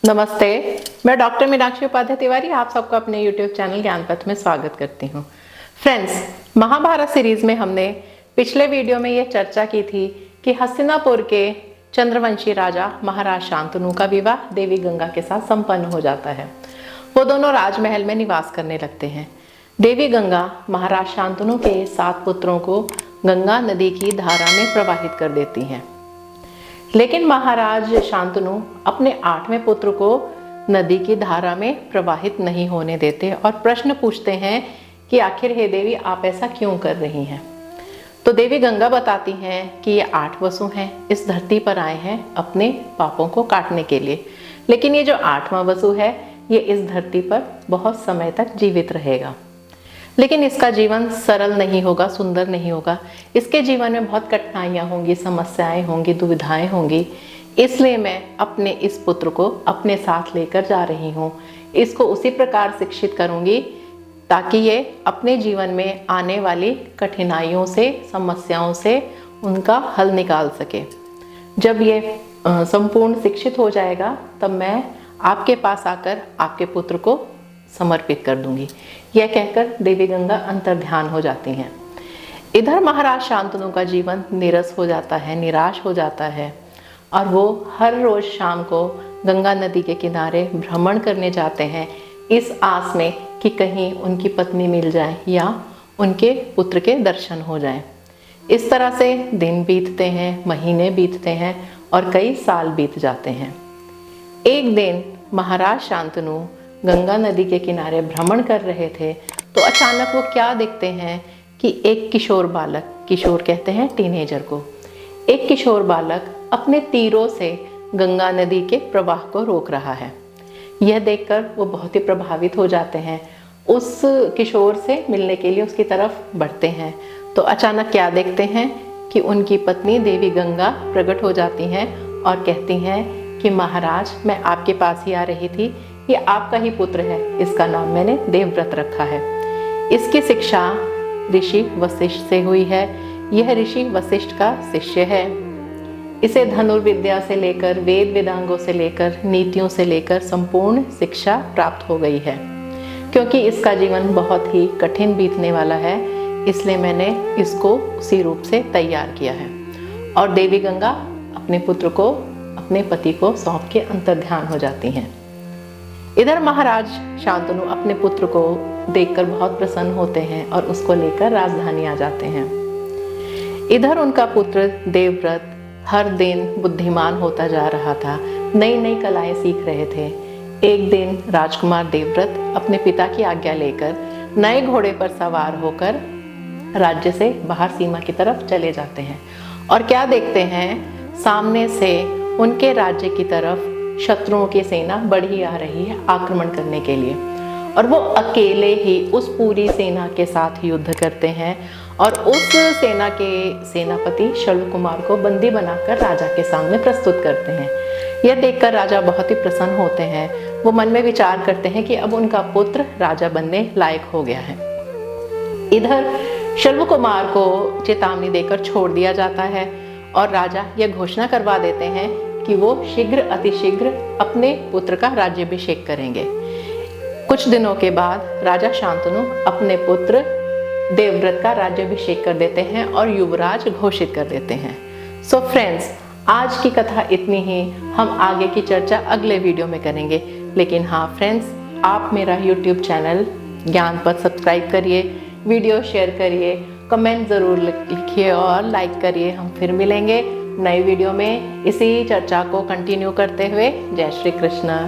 नमस्ते, मैं डॉक्टर मीनाक्षी उपाध्याय तिवारी आप सबको अपने YouTube चैनल ज्ञान पथ में स्वागत करती हूँ। फ्रेंड्स, महाभारत सीरीज में हमने पिछले वीडियो में ये चर्चा की थी कि हस्तिनापुर के चंद्रवंशी राजा महाराज शांतनु का विवाह देवी गंगा के साथ संपन्न हो जाता है। वो दोनों राजमहल में निवास करने लगते हैं। देवी गंगा महाराज शांतनु के 7 पुत्रों को गंगा नदी की धारा में प्रवाहित कर देती हैं। लेकिन महाराज शांतनु अपने 8वें पुत्र को नदी की धारा में प्रवाहित नहीं होने देते और प्रश्न पूछते हैं कि आखिर हे देवी, आप ऐसा क्यों कर रही हैं। तो देवी गंगा बताती हैं कि ये 8 वसु हैं, इस धरती पर आए हैं अपने पापों को काटने के लिए। लेकिन ये जो 8वां वसु है, ये इस धरती पर बहुत समय तक जीवित रहेगा, लेकिन इसका जीवन सरल नहीं होगा, सुंदर नहीं होगा। इसके जीवन में बहुत कठिनाइयाँ होंगी, समस्याएं होंगी, दुविधाएं होंगी। इसलिए मैं अपने इस पुत्र को अपने साथ लेकर जा रही हूँ। इसको उसी प्रकार शिक्षित करूँगी ताकि ये अपने जीवन में आने वाली कठिनाइयों से, समस्याओं से उनका हल निकाल सके। जब ये संपूर्ण शिक्षित हो जाएगा, तब मैं आपके पास आकर आपके पुत्र को समर्पित कर दूंगी। यह कहकर देवी गंगा अंतर्ध्यान हो जाती हैं। इधर महाराज शांतनु का जीवन नीरस हो जाता है, निराश हो जाता है और वो हर रोज शाम को गंगा नदी के किनारे भ्रमण करने जाते हैं, इस आस में कि कहीं उनकी पत्नी मिल जाए या उनके पुत्र के दर्शन हो जाएं। इस तरह से दिन बीतते हैं, महीने बीतते हैं और कई साल बीत जाते हैं। एक दिन महाराज शांतनु गंगा नदी के किनारे भ्रमण कर रहे थे तो अचानक वो क्या देखते हैं कि एक किशोर बालक, किशोर कहते हैं टीनेजर को, एक किशोर बालक अपने तीरों से गंगा नदी के प्रवाह को रोक रहा है। यह देखकर वो बहुत ही प्रभावित हो जाते हैं। उस किशोर से मिलने के लिए उसकी तरफ बढ़ते हैं तो अचानक क्या देखते हैं कि उनकी पत्नी देवी गंगा प्रकट हो जाती हैं और कहती हैं कि महाराज, मैं आपके पास ही आ रही थी, ये आपका ही पुत्र है, इसका नाम मैंने देवव्रत रखा है। इसकी शिक्षा ऋषि वशिष्ठ से हुई है। यह ऋषि वशिष्ठ का शिष्य है। इसे धनुर्विद्या से लेकर वेद वेदांगों से लेकर नीतियों से लेकर संपूर्ण शिक्षा प्राप्त हो गई है। क्योंकि इसका जीवन बहुत ही कठिन बीतने वाला है, इसलिए मैंने इसको उसी रूप से तैयार किया है। और देवी गंगा अपने पुत्र को, अपने पति को सौंप के अंतर्ध्यान हो जाती हैं। इधर महाराज शांतनु अपने पुत्र को देखकर बहुत प्रसन्न होते हैं और उसको लेकर राजधानी आ जाते हैं। इधर उनका पुत्र देवव्रत हर दिन बुद्धिमान होता जा रहा था, नई नई कलाएं सीख रहे थे। एक दिन राजकुमार देवव्रत अपने पिता की आज्ञा लेकर नए घोड़े पर सवार होकर राज्य से बाहर सीमा की तरफ चले जाते हैं और क्या देखते हैं, सामने से उनके राज्य की तरफ शत्रुओं की सेना बढ़ी आ रही है आक्रमण करने के लिए। और वो अकेले ही उस पूरी सेना के साथ युद्ध करते हैं और उस सेना के सेनापति शल्व कुमार को बंदी बनाकर राजा के सामने प्रस्तुत करते हैं। यह देखकर राजा बहुत ही प्रसन्न होते हैं। वो मन में विचार करते हैं कि अब उनका पुत्र राजा बनने लायक हो गया है। इधर शल्व कुमार को चेतावनी देकर छोड़ दिया जाता है और राजा यह घोषणा करवा देते हैं कि वो शीघ्र अतिशीघ्र अपने पुत्र का राज्याभिषेक करेंगे। कुछ दिनों के बाद राजा शांतनु अपने पुत्र देवव्रत का राज्याभिषेक कर देते हैं और युवराज घोषित कर देते हैं। सो फ्रेंड्स, आज की कथा इतनी ही। हम आगे की चर्चा अगले वीडियो में करेंगे। लेकिन हाँ फ्रेंड्स, आप मेरा YouTube चैनल ज्ञान पथ सब्सक्राइब करिए, वीडियो शेयर करिए, कमेंट ज़रूर लिखिए और लाइक करिए। हम फिर मिलेंगे नई वीडियो में इसी चर्चा को कंटिन्यू करते हुए। जय श्री कृष्ण।